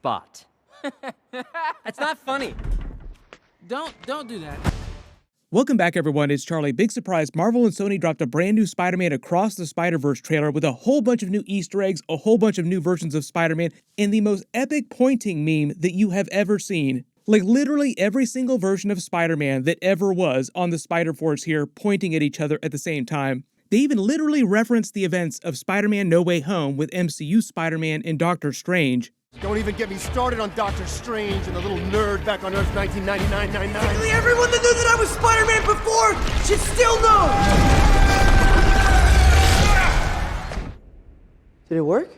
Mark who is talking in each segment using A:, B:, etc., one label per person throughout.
A: spot. That's not funny.
B: Don't do that.
C: Welcome back, everyone. It's Charlie. Big surprise, Marvel and Sony dropped a brand new Spider-Man Across the Spider-Verse trailer with a whole bunch of new Easter eggs, a whole bunch of new versions of Spider-Man, and the most epic pointing meme that you have ever seen. Like literally every single version of Spider-Man that ever was on the Spider-Force here pointing at each other at the same time. They even literally referenced the events of Spider-Man No Way Home with MCU Spider-Man and Doctor Strange.
D: Don't even get me started on Doctor Strange and the little nerd back on Earth 1999-99.
E: Basically everyone that knew that I was Spider-Man before should still know! Did it work?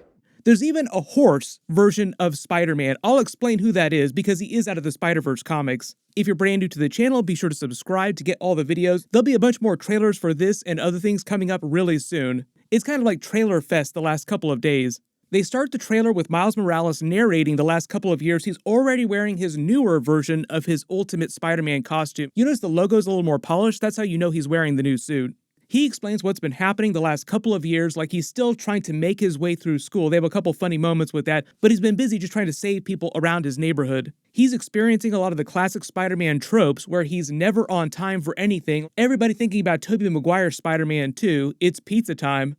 C: There's even a horse version of Spider-Man. I'll explain who that is because he is out of the Spider-Verse comics. If you're brand new to the channel, be sure to subscribe to get all the videos. There'll be a bunch more trailers for this and other things coming up really soon. It's kind of like Trailer Fest the last couple of days. They start the trailer with Miles Morales narrating the last couple of years. He's already wearing his newer version of his Ultimate Spider-Man costume. You notice the logo's a little more polished? That's how you know he's wearing the new suit. He explains what's been happening the last couple of years, like he's still trying to make his way through school. They have a couple funny moments with that, but he's been busy just trying to save people around his neighborhood. He's experiencing a lot of the classic Spider-Man tropes where he's never on time for anything. Everybody thinking about Tobey Maguire Spider-Man 2, it's pizza time.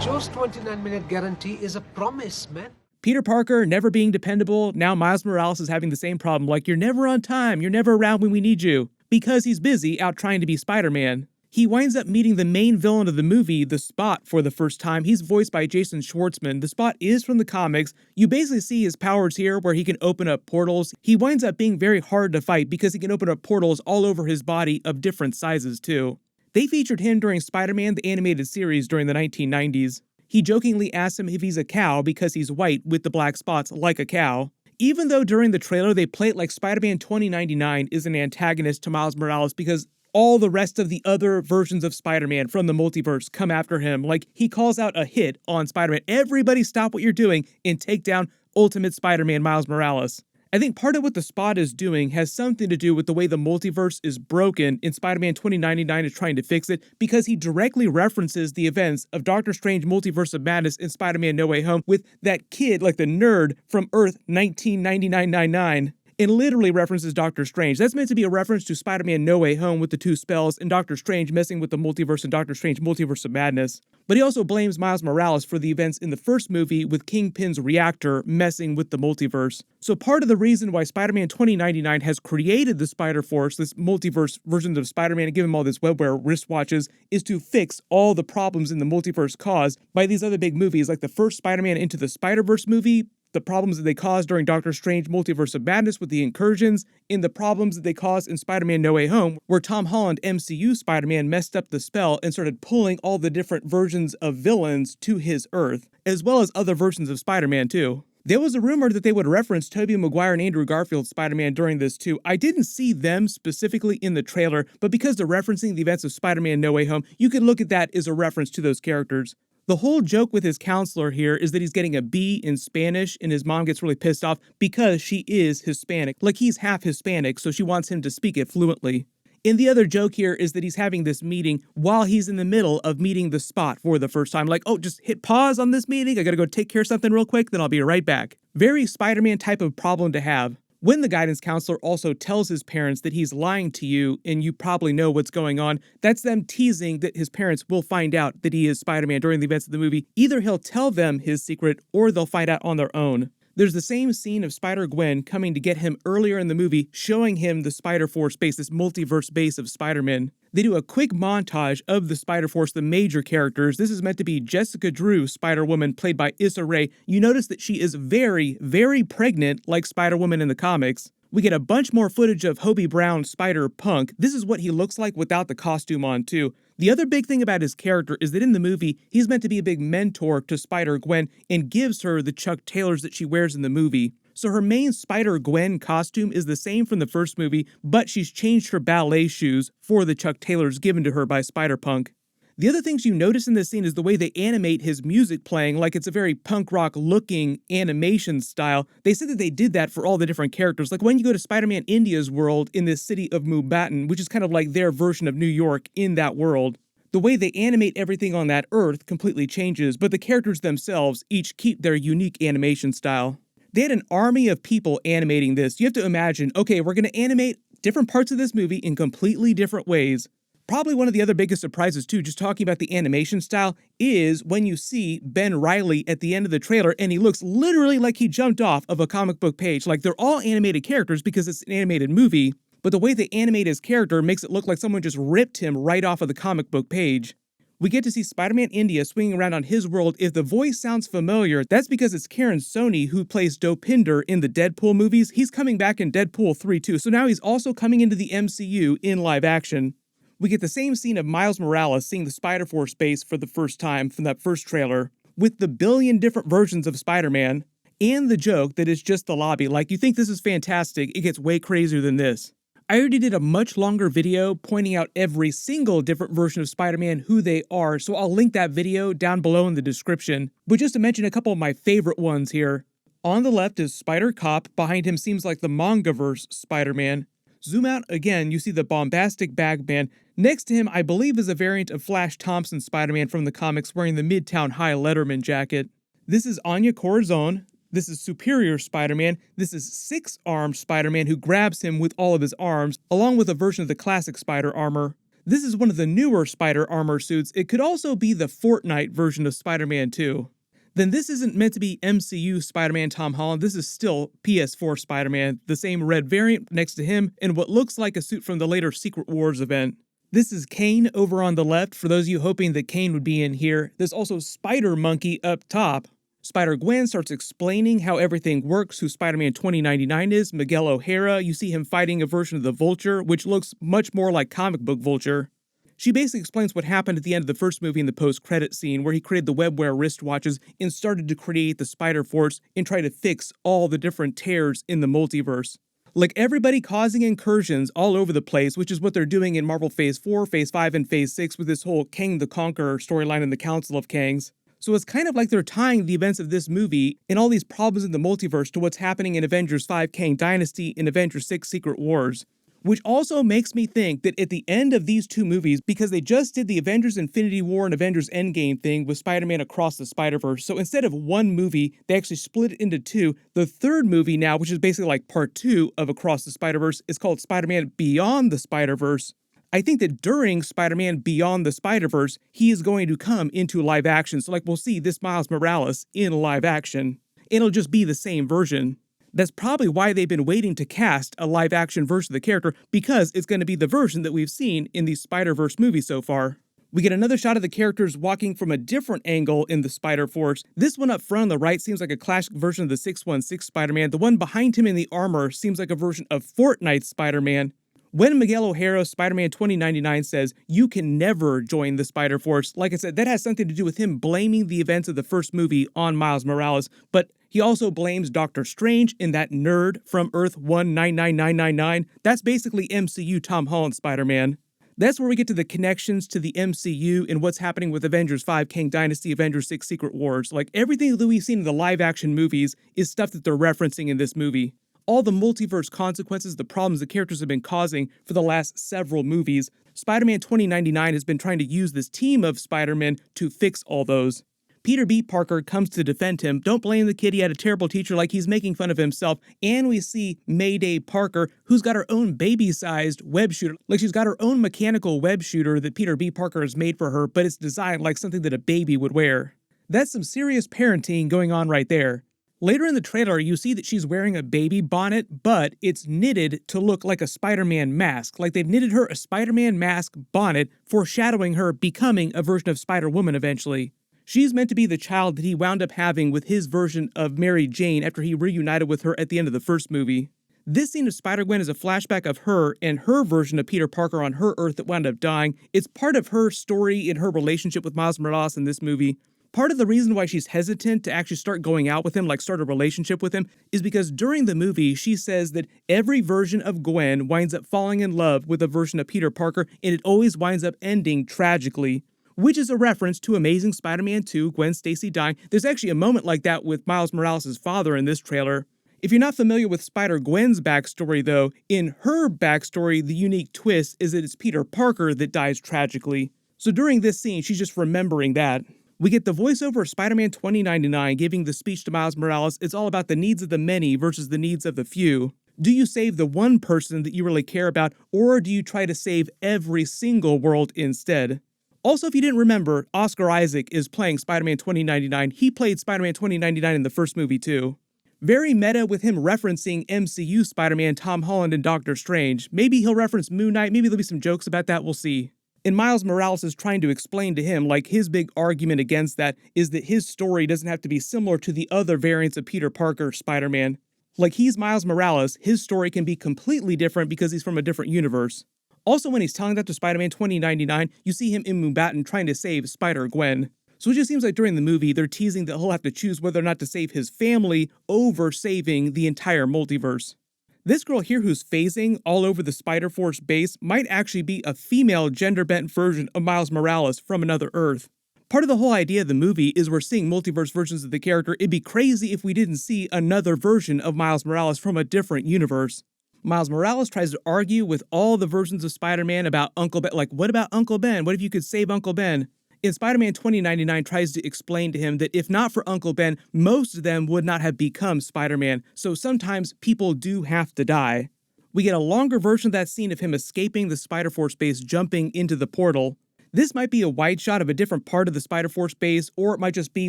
F: Joe's 29-minute guarantee is a promise, man.
C: Peter Parker never being dependable. Now Miles Morales is having the same problem, like you're never on time, you're never around when we need you, because he's busy out trying to be Spider-Man. He winds up meeting the main villain of the movie, the Spot, for the first time. He's voiced by Jason Schwartzman. The Spot is from the comics. You basically see his powers here where he can open up portals. He winds up being very hard to fight because he can open up portals all over his body of different sizes too. They featured him during Spider-Man the Animated Series during the 1990s. He jokingly asks him if he's a cow because he's white with the black spots like a cow. Even though during the trailer they play it like Spider-Man 2099 is an antagonist to Miles Morales because all the rest of the other versions of Spider-Man from the multiverse come after him. Like he calls out a hit on Spider-Man. Everybody stop what you're doing and take down Ultimate Spider-Man Miles Morales. I think part of what the Spot is doing has something to do with the way the multiverse is broken and Spider-Man 2099 is trying to fix it because he directly references the events of Doctor Strange Multiverse of Madness and Spider-Man No Way Home with that kid, like the nerd from Earth 1999-99. And literally references Doctor Strange. That's meant to be a reference to Spider-Man No Way Home with the two spells and Doctor Strange messing with the multiverse and Doctor Strange Multiverse of Madness. But he also blames Miles Morales for the events in the first movie with Kingpin's reactor messing with the multiverse. So part of the reason why Spider-Man 2099 has created the Spider-Force, this multiverse version of Spider-Man, and give him all this webwear wristwatches, is to fix all the problems in the multiverse caused by these other big movies like the first Spider-Man Into the Spider-Verse movie, the problems that they caused during Doctor Strange Multiverse of Madness with the incursions, and the problems that they caused in Spider-Man No Way Home, where Tom Holland MCU Spider-Man messed up the spell and started pulling all the different versions of villains to his Earth, as well as other versions of Spider-Man too. There was a rumor that they would reference Tobey Maguire and Andrew Garfield Spider-Man during this too. I didn't see them specifically in the trailer, but because they're referencing the events of Spider-Man No Way Home, you could look at that as a reference to those characters. The whole joke with his counselor here is that he's getting a B in Spanish and his mom gets really pissed off because she is Hispanic. Like he's half Hispanic, so she wants him to speak it fluently. And the other joke here is that he's having this meeting while he's in the middle of meeting the Spot for the first time. Like, oh, just hit pause on this meeting. I gotta go take care of something real quick, then I'll be right back. Very Spider-Man type of problem to have. When the guidance counselor also tells his parents that he's lying to you and you probably know what's going on, that's them teasing that his parents will find out that he is Spider-Man during the events of the movie. Either he'll tell them his secret or they'll find out on their own. There's the same scene of Spider-Gwen coming to get him earlier in the movie, showing him the Spider-Force base, this multiverse base of Spider-Man. They do a quick montage of the Spider-Force, the major characters. This is meant to be Jessica Drew, Spider-Woman, played by Issa Rae. You notice that she is very, very pregnant like Spider-Woman in the comics. We get a bunch more footage of Hobie Brown Spider-Punk. This is what he looks like without the costume on too. The other big thing about his character is that in the movie, he's meant to be a big mentor to Spider-Gwen and gives her the Chuck Taylors that she wears in the movie. So her main Spider-Gwen costume is the same from the first movie, but she's changed her ballet shoes for the Chuck Taylors given to her by Spider-Punk. The other things you notice in this scene is the way they animate his music playing like it's a very punk rock looking animation style. They said that they did that for all the different characters. Like when you go to Spider-Man India's world in this city of Mumbai, which is kind of like their version of New York in that world, the way they animate everything on that Earth completely changes, but the characters themselves each keep their unique animation style. They had an army of people animating this. You have to imagine, okay, we're going to animate different parts of this movie in completely different ways. Probably one of the other biggest surprises too, just talking about the animation style, is when you see Ben Reilly at the end of the trailer and he looks literally like he jumped off of a comic book page. Like they're all animated characters because it's an animated movie, but the way they animate his character makes it look like someone just ripped him right off of the comic book page. We get to see Spider-Man India swinging around on his world. If the voice sounds familiar, that's because it's Karen Sony who plays Dopinder in the Deadpool movies. He's coming back in Deadpool 3 too, so now he's also coming into the MCU in live action. We get the same scene of Miles Morales seeing the Spider-Force base for the first time from that first trailer, with the billion different versions of Spider-Man, and the joke that it's just the lobby. Like, you think this is fantastic, it gets way crazier than this. I already did a much longer video pointing out every single different version of Spider-Man, who they are, so I'll link that video down below in the description. But just to mention a couple of my favorite ones here. On the left is Spider-Cop, behind him seems like the Mangaverse Spider-Man. Zoom out again, you see the Bombastic Bagman. Next to him, I believe, is a variant of Flash Thompson Spider-Man from the comics wearing the Midtown High Letterman jacket. This is Anya Corazon. This is Superior Spider-Man. This is Six-Armed Spider-Man who grabs him with all of his arms, along with a version of the classic Spider armor. This is one of the newer Spider armor suits. It could also be the Fortnite version of Spider-Man 2. Then this isn't meant to be MCU Spider-Man Tom Holland. This is still PS4 Spider-Man, the same red variant next to him, and what looks like a suit from the later Secret Wars event. This is Kane over on the left, for those of you hoping that Kane would be in here. There's also Spider-Monkey up top. Spider-Gwen starts explaining how everything works, who Spider-Man 2099 is. Miguel O'Hara, you see him fighting a version of the Vulture, which looks much more like comic book Vulture. She basically explains what happened at the end of the first movie in the post-credit scene, where he created the webware wristwatches and started to create the Spider-Force and try to fix all the different tears in the multiverse. Like everybody causing incursions all over the place, which is what they're doing in Marvel Phase 4, Phase 5, and Phase 6 with this whole Kang the Conqueror storyline in the Council of Kangs. So it's kind of like they're tying the events of this movie and all these problems in the multiverse to what's happening in Avengers 5 Kang Dynasty and Avengers 6 Secret Wars. Which also makes me think that at the end of these two movies, because they just did the Avengers Infinity War and Avengers Endgame thing with Spider-Man Across the Spider-Verse, so instead of one movie, they actually split it into two. The third movie now, which is basically like part 2 of Across the Spider-Verse, is called Spider-Man Beyond the Spider-Verse. I think that during Spider-Man Beyond the Spider-Verse, he is going to come into live action, so like we'll see this Miles Morales in live action. It'll just be the same version. That's probably why they've been waiting to cast a live-action version of the character, because it's going to be the version that we've seen in the Spider-Verse movies so far. We get another shot of the characters walking from a different angle in the Spider-Force. This one up front on the right seems like a classic version of the 616 Spider-Man. The one behind him in the armor seems like a version of Fortnite Spider-Man. When Miguel O'Hara, Spider-Man 2099, says, "You can never join the Spider-Force," like I said, that has something to do with him blaming the events of the first movie on Miles Morales, but he also blames Doctor Strange in that nerd from Earth 199999. That's basically MCU Tom Holland Spider-Man. That's where we get to the connections to the MCU and what's happening with Avengers 5 Kang Dynasty, Avengers 6 Secret Wars. Like, everything that we've seen in the live-action movies is stuff that they're referencing in this movie. All the multiverse consequences, the problems the characters have been causing for the last several movies, Spider-Man 2099 has been trying to use this team of Spider-Men to fix all those. Peter B. Parker comes to defend him. Don't blame the kid, he had a terrible teacher, like he's making fun of himself. And we see Mayday Parker, who's got her own baby-sized web shooter. Like, she's got her own mechanical web shooter that Peter B. Parker has made for her, but it's designed like something that a baby would wear. That's some serious parenting going on right there. Later in the trailer, you see that she's wearing a baby bonnet, but it's knitted to look like a Spider-Man mask. Like, they've knitted her a Spider-Man mask bonnet, foreshadowing her becoming a version of Spider-Woman eventually. She's meant to be the child that he wound up having with his version of Mary Jane after he reunited with her at the end of the first movie. This scene of Spider-Gwen is a flashback of her and her version of Peter Parker on her Earth that wound up dying. It's part of her story in her relationship with Miles Morales in this movie. Part of the reason why she's hesitant to actually start going out with him, like start a relationship with him, is because during the movie, she says that every version of Gwen winds up falling in love with a version of Peter Parker, and it always winds up ending tragically, which is a reference to Amazing Spider-Man 2, Gwen Stacy dying. There's actually a moment like that with Miles Morales' father in this trailer. If you're not familiar with Spider-Gwen's backstory, though, in her backstory, the unique twist is that it's Peter Parker that dies tragically. So during this scene, she's just remembering that. We get the voiceover of Spider-Man 2099 giving the speech to Miles Morales. It's all about the needs of the many versus the needs of the few. Do you save the one person that you really care about, or do you try to save every single world instead? Also, if you didn't remember, Oscar Isaac is playing Spider-Man 2099. He played Spider-Man 2099 in the first movie too. Very meta with him referencing MCU Spider-Man, Tom Holland, and Doctor Strange. Maybe he'll reference Moon Knight, maybe there'll be some jokes about that, we'll see. And Miles Morales is trying to explain to him, like, his big argument against that is that his story doesn't have to be similar to the other variants of Peter Parker Spider-Man. Like, he's Miles Morales, his story can be completely different because he's from a different universe. Also, when he's telling that to Spider-Man 2099, you see him in Mumbattan trying to save Spider-Gwen. So it just seems like during the movie, they're teasing that he'll have to choose whether or not to save his family over saving the entire multiverse. This girl here who's phasing all over the Spider-Force base might actually be a female gender-bent version of Miles Morales from another Earth. Part of the whole idea of the movie is we're seeing multiverse versions of the character. It'd be crazy if we didn't see another version of Miles Morales from a different universe. Miles Morales tries to argue with all the versions of Spider-Man about Uncle Ben. Like, what about Uncle Ben? What if you could save Uncle Ben? And Spider-Man 2099 tries to explain to him that if not for Uncle Ben, most of them would not have become Spider-Man. So sometimes people do have to die. We get a longer version of that scene of him escaping the Spider-Force base, jumping into the portal. This might be a wide shot of a different part of the Spider-Force base, or it might just be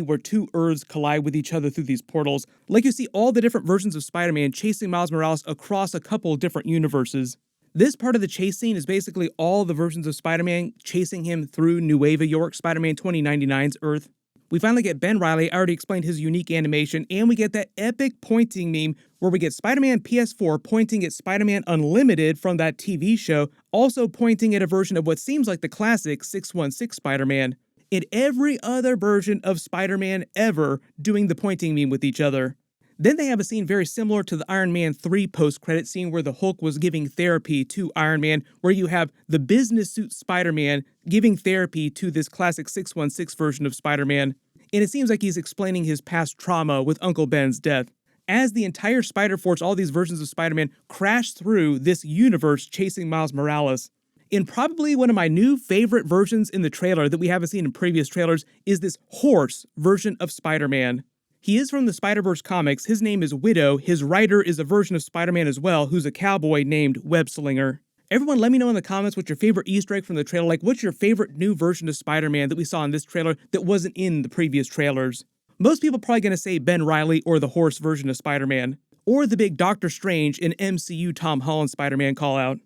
C: where two Earths collide with each other through these portals. Like, you see all the different versions of Spider-Man chasing Miles Morales across a couple different universes. This part of the chase scene is basically all the versions of Spider-Man chasing him through Nueva York, Spider-Man 2099's Earth. We finally get Ben Reilly. I already explained his unique animation, and we get that epic pointing meme where we get Spider-Man PS4 pointing at Spider-Man Unlimited from that TV show, also pointing at a version of what seems like the classic 616 Spider-Man, and every other version of Spider-Man ever doing the pointing meme with each other. Then they have a scene very similar to the Iron Man 3 post-credit scene where the Hulk was giving therapy to Iron Man, where you have the business suit Spider-Man giving therapy to this classic 616 version of Spider-Man. And it seems like he's explaining his past trauma with Uncle Ben's death. As the entire Spider-Force, all these versions of Spider-Man, crash through this universe chasing Miles Morales. And probably one of my new favorite versions in the trailer that we haven't seen in previous trailers is this horse version of Spider-Man. He is from the Spider-Verse comics. His name is Widow. His writer is a version of Spider-Man as well, who's a cowboy named Webslinger. Everyone let me know in the comments what's your favorite Easter egg from the trailer. Like, what's your favorite new version of Spider-Man that we saw in this trailer that wasn't in the previous trailers? Most people are probably going to say Ben Reilly or the horse version of Spider-Man, or the big Doctor Strange and MCU Tom Holland Spider-Man call-out.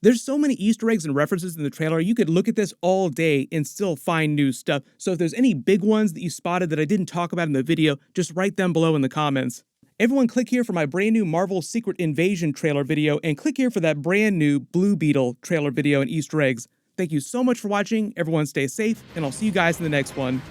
C: There's so many Easter eggs and references in the trailer, you could look at this all day and still find new stuff. So if there's any big ones that you spotted that I didn't talk about in the video, just write them below in the comments. Everyone click here for my brand new Marvel Secret Invasion trailer video, and click here for that brand new Blue Beetle trailer video and Easter eggs. Thank you so much for watching, everyone stay safe, and I'll see you guys in the next one.